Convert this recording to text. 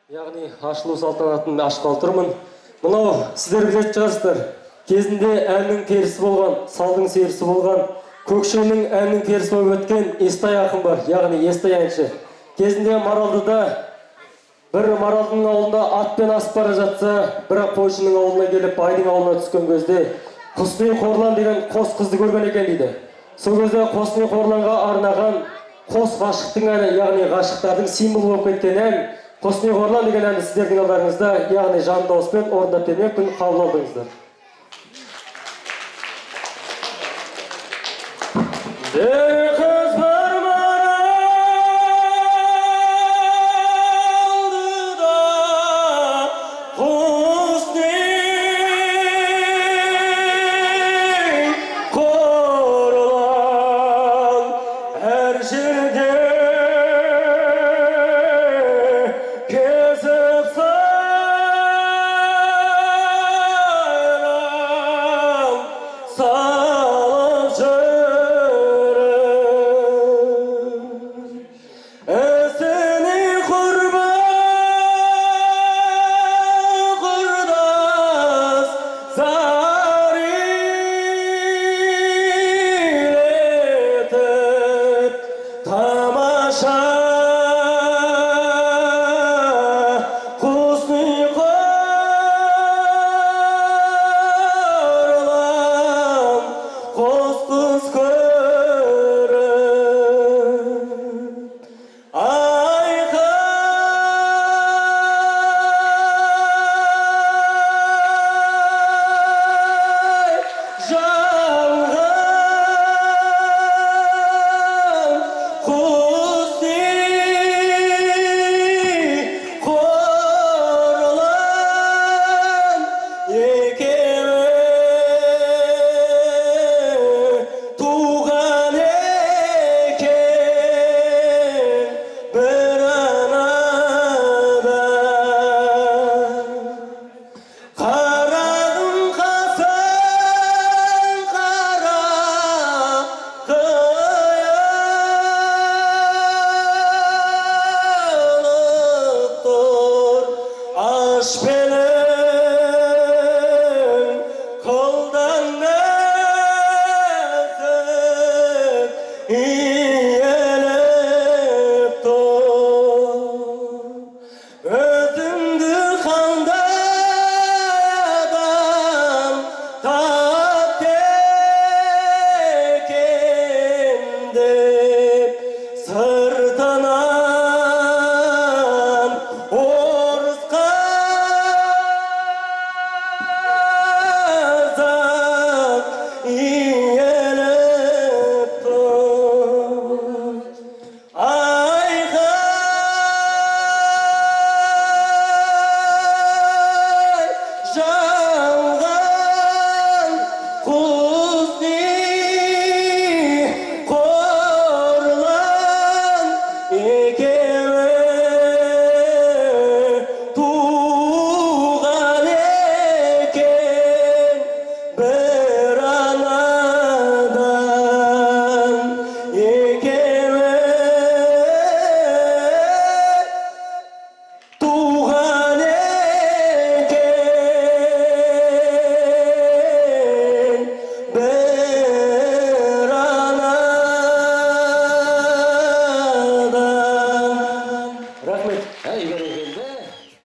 Яғни ашылу салтанатын ашқалы тұрмын. Мынау сіздер білетін шығарсыздар. Кезінде әннің перісі болған, салдың серісі болған, көкшенің әннің перісі болып өткен Естай ақын бар, яғни Естай әнші. Кезінде Маралдыда бір Маралдың ауылында атпен асып бара жатса, бірақ қойшының ауылына келіп байдың ауылына түскен кезде Құсни Қорлан деген қос қызды көрген екен дейді. Сол кезде Құсни Қорланға арнаған қос ғашықтың әні, яғни ғашықтардың символы болып кеткен ән Құсни Қорлан деген әнді сіздердің алдарыңызда, яғни жан дауыспен орындап бермекпін, қабыл алдыңыздар. Aşk